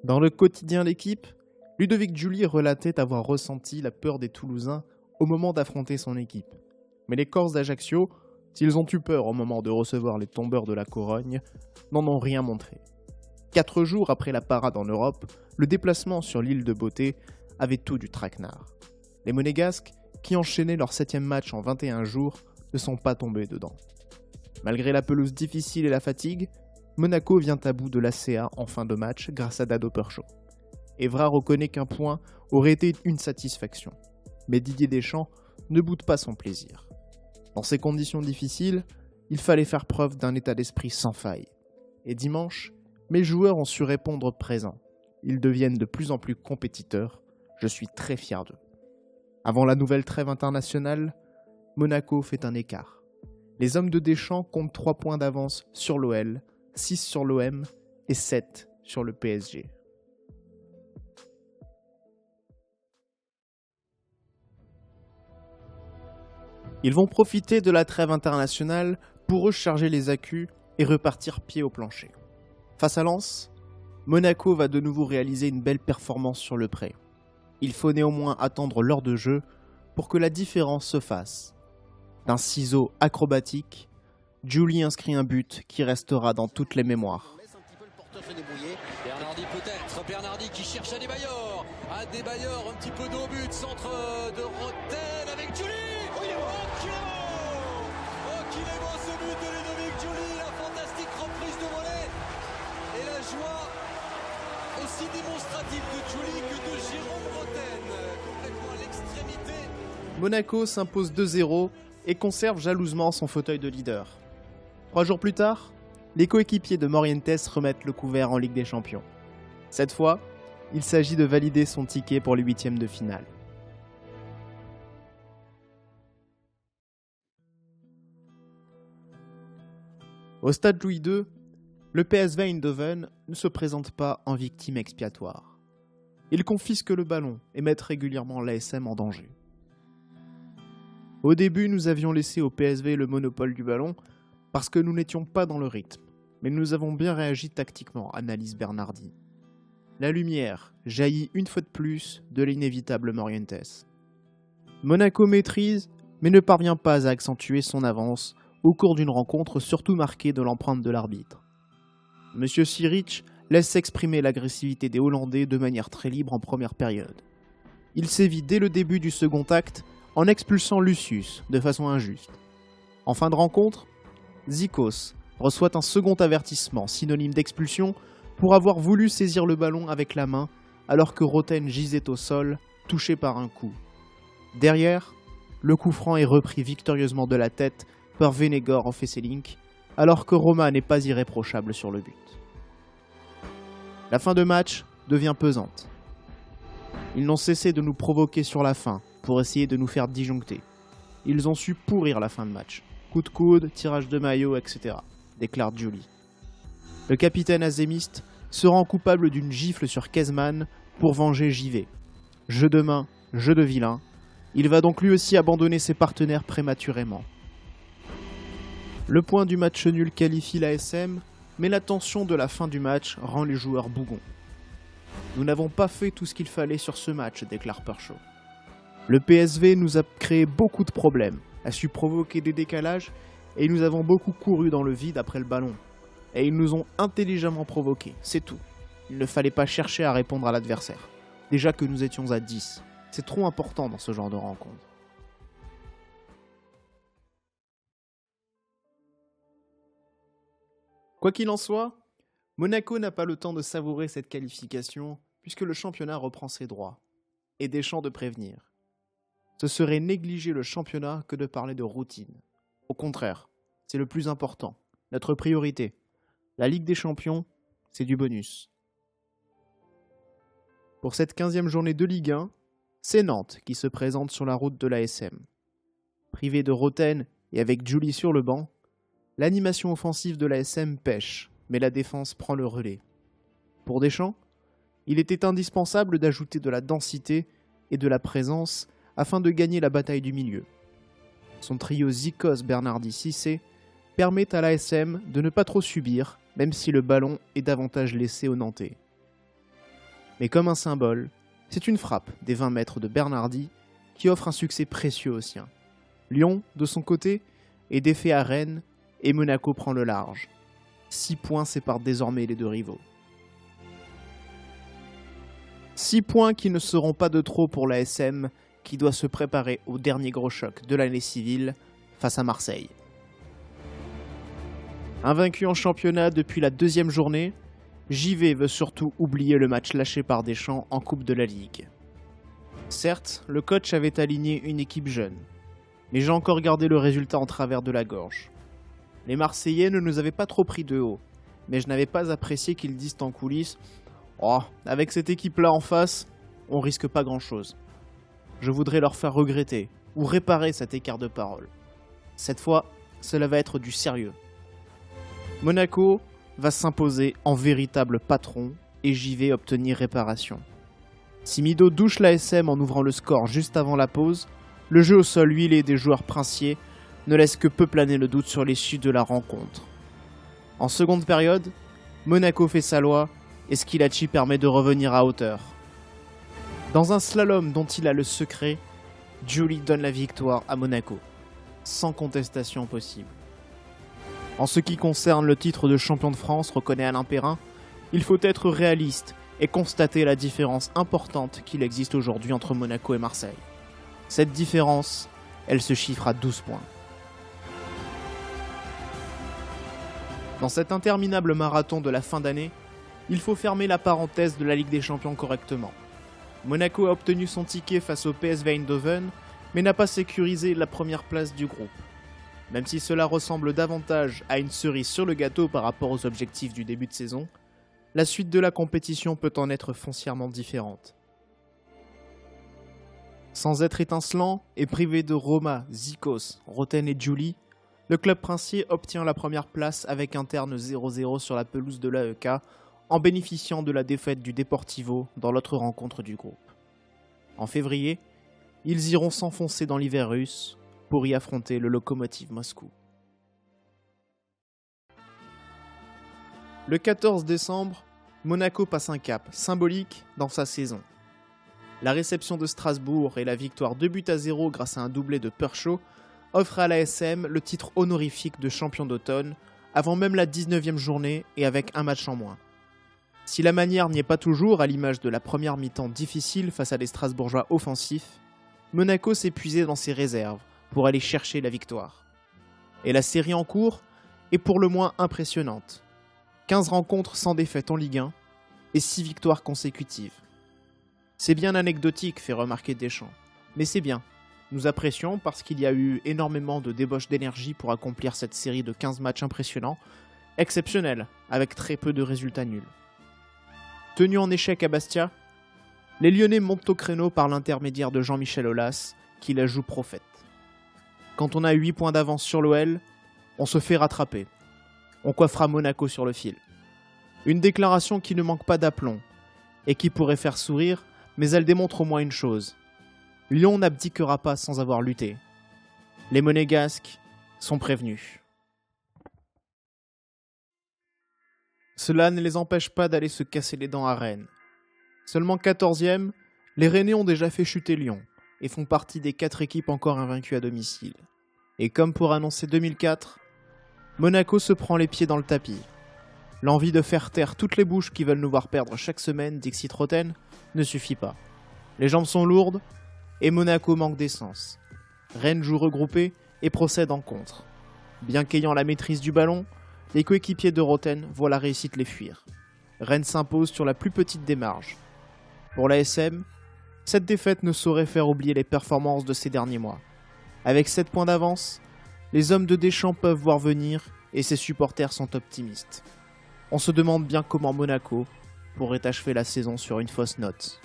Dans le quotidien L'équipe, Ludovic Giuly relatait avoir ressenti la peur des Toulousains au moment d'affronter son équipe. Mais les Corses d'Ajaccio, s'ils ont eu peur au moment de recevoir les tombeurs de la Corogne, n'en ont rien montré. 4 jours après la parade en Europe, le déplacement sur l'île de Beauté avait tout du traquenard. Les Monégasques, qui enchaînaient leur 7e match en 21 jours, ne sont pas tombés dedans. Malgré la pelouse difficile et la fatigue, Monaco vient à bout de l'ACA en fin de match grâce à Dado Percho. Evra reconnaît qu'un point aurait été une satisfaction, mais Didier Deschamps ne boude pas son plaisir. Dans ces conditions difficiles, il fallait faire preuve d'un état d'esprit sans faille. Et dimanche, mes joueurs ont su répondre présent. Ils deviennent de plus en plus compétiteurs. Je suis très fier d'eux. Avant la nouvelle trêve internationale, Monaco fait un écart. Les hommes de Deschamps comptent 3 points d'avance sur l'OL, 6 sur l'OM et 7 sur le PSG. Ils vont profiter de la trêve internationale pour recharger les accus et repartir pied au plancher. Face à Lens, Monaco va de nouveau réaliser une belle performance sur le pré. Il faut néanmoins attendre l'heure de jeu pour que la différence se fasse. D'un ciseau acrobatique, Giuly inscrit un but qui restera dans toutes les mémoires. Bernardi peut-être, Bernardi qui cherche à Adebayor, un petit peu d'au but, centre de Roten avec Giuly. Oh qu'il est beau ce but de Ludovic Giuly, la fantastique reprise de volée et la joie aussi démonstrative de Giuly que de Jérôme Roten, complètement à l'extrémité. Monaco s'impose 2-0 et conserve jalousement son fauteuil de leader. 3 jours plus tard, les coéquipiers de Morientes remettent le couvert en Ligue des Champions. Cette fois, il s'agit de valider son ticket pour les 8e de finale. Au stade Louis II, le PSV Eindhoven ne se présente pas en victime expiatoire. Il confisque le ballon et met régulièrement l'ASM en danger. Au début, nous avions laissé au PSV le monopole du ballon parce que nous n'étions pas dans le rythme, mais nous avons bien réagi tactiquement, analyse Bernardi. La lumière jaillit une fois de plus de l'inévitable Morientes. Monaco maîtrise, mais ne parvient pas à accentuer son avance au cours d'une rencontre surtout marquée de l'empreinte de l'arbitre. Monsieur Siric laisse s'exprimer l'agressivité des Hollandais de manière très libre en première période. Il sévit dès le début du second acte en expulsant Lucius de façon injuste. En fin de rencontre, Zikos reçoit un second avertissement, synonyme d'expulsion, pour avoir voulu saisir le ballon avec la main alors que Roten gisait au sol, touché par un coup. Derrière, le coup franc est repris victorieusement de la tête par Venegor Fesselink, alors que Roma n'est pas irréprochable sur le but. La fin de match devient pesante. Ils n'ont cessé de nous provoquer sur la fin pour essayer de nous faire disjoncter. Ils ont su pourrir la fin de match. Coup de coude, tirage de maillot, etc., déclare Giuly. Le capitaine azémiste se rend coupable d'une gifle sur Kezman pour venger JV. Jeu de main, jeu de vilain. Il va donc lui aussi abandonner ses partenaires prématurément. Le point du match nul qualifie l'ASM, mais la tension de la fin du match rend les joueurs bougons. Nous n'avons pas fait tout ce qu'il fallait sur ce match, déclare Percho. Le PSV nous a créé beaucoup de problèmes, a su provoquer des décalages et nous avons beaucoup couru dans le vide après le ballon. Et ils nous ont intelligemment provoqués, c'est tout. Il ne fallait pas chercher à répondre à l'adversaire. Déjà que nous étions à 10, c'est trop important dans ce genre de rencontre. Quoi qu'il en soit, Monaco n'a pas le temps de savourer cette qualification puisque le championnat reprend ses droits. Et Deschamps de prévenir. Ce serait négliger le championnat que de parler de routine. Au contraire, c'est le plus important, notre priorité. La Ligue des Champions, c'est du bonus. Pour cette 15e journée de Ligue 1, c'est Nantes qui se présente sur la route de l'ASM. Privé de Roten et avec Giuly sur le banc, l'animation offensive de l'ASM pêche, mais la défense prend le relais. Pour Deschamps, il était indispensable d'ajouter de la densité et de la présence afin de gagner la bataille du milieu. Son trio Zikos, Bernardi, Cissé permet à l'ASM de ne pas trop subir, même si le ballon est davantage laissé aux Nantais. Mais comme un symbole, c'est une frappe des 20 mètres de Bernardi qui offre un succès précieux aux siens. Lyon, de son côté, est défait à Rennes et Monaco prend le large. 6 points séparent désormais les deux rivaux. 6 points qui ne seront pas de trop pour l'ASM qui doit se préparer au dernier gros choc de l'année civile face à Marseille. Invaincu en championnat depuis la 2e journée, JV veut surtout oublier le match lâché par Deschamps en Coupe de la Ligue. Certes, le coach avait aligné une équipe jeune, mais j'ai encore gardé le résultat en travers de la gorge. Les Marseillais ne nous avaient pas trop pris de haut, mais je n'avais pas apprécié qu'ils disent en coulisses « Oh, avec cette équipe-là en face, on risque pas grand-chose. » Je voudrais leur faire regretter ou réparer cet écart de parole. Cette fois, cela va être du sérieux. Monaco va s'imposer en véritable patron et JV obtenir réparation. Si Mido douche l'ASM en ouvrant le score juste avant la pause, le jeu au sol huilé des joueurs princiers ne laisse que peu planer le doute sur l'issue de la rencontre. En seconde période, Monaco fait sa loi et Schillaci permet de revenir à hauteur. Dans un slalom dont il a le secret, Giuli donne la victoire à Monaco, sans contestation possible. En ce qui concerne le titre de champion de France, reconnaît Alain Perrin, il faut être réaliste et constater la différence importante qu'il existe aujourd'hui entre Monaco et Marseille. Cette différence, elle se chiffre à 12 points. Dans cet interminable marathon de la fin d'année, il faut fermer la parenthèse de la Ligue des Champions correctement. Monaco a obtenu son ticket face au PSV Eindhoven, mais n'a pas sécurisé la première place du groupe. Même si cela ressemble davantage à une cerise sur le gâteau par rapport aux objectifs du début de saison, la suite de la compétition peut en être foncièrement différente. Sans être étincelant et privé de Roma, Zikos, Roten et Giuli, le club princier obtient la première place avec un terne 0-0 sur la pelouse de l'AEK en bénéficiant de la défaite du Deportivo dans l'autre rencontre du groupe. En février, ils iront s'enfoncer dans l'hiver russe pour y affronter le Lokomotiv Moscou. Le 14 décembre, Monaco passe un cap symbolique dans sa saison. La réception de Strasbourg et la victoire 2-0 grâce à un doublé de Perchaud offrent à l'ASM le titre honorifique de champion d'automne avant même la 19e journée et avec un match en moins. Si la manière n'y est pas toujours, à l'image de la première mi-temps difficile face à des Strasbourgeois offensifs, Monaco s'est puisé dans ses réserves pour aller chercher la victoire. Et la série en cours est pour le moins impressionnante. 15 rencontres sans défaite en Ligue 1 et 6 victoires consécutives. C'est bien anecdotique, fait remarquer Deschamps, mais c'est bien. Nous apprécions parce qu'il y a eu énormément de débauche d'énergie pour accomplir cette série de 15 matchs impressionnants, exceptionnels, avec très peu de résultats nuls. Tenus en échec à Bastia, les Lyonnais montent au créneau par l'intermédiaire de Jean-Michel Aulas, qui la joue prophète. Quand on a 8 points d'avance sur l'OL, on se fait rattraper. On coiffera Monaco sur le fil. Une déclaration qui ne manque pas d'aplomb, et qui pourrait faire sourire, mais elle démontre au moins une chose. Lyon n'abdiquera pas sans avoir lutté. Les Monégasques sont prévenus. Cela ne les empêche pas d'aller se casser les dents à Rennes. Seulement 14e, les Rennais ont déjà fait chuter Lyon et font partie des 4 équipes encore invaincues à domicile. Et comme pour annoncer 2004, Monaco se prend les pieds dans le tapis. L'envie de faire taire toutes les bouches qui veulent nous voir perdre chaque semaine, Dixit Roten, ne suffit pas. Les jambes sont lourdes et Monaco manque d'essence. Rennes joue regroupé et procède en contre. Bien qu'ayant la maîtrise du ballon, les coéquipiers de Roten voient la réussite les fuir. Rennes s'impose sur la plus petite des marges. Pour l'ASM, cette défaite ne saurait faire oublier les performances de ces derniers mois. Avec 7 points d'avance, les hommes de Deschamps peuvent voir venir et ses supporters sont optimistes. On se demande bien comment Monaco pourrait achever la saison sur une fausse note.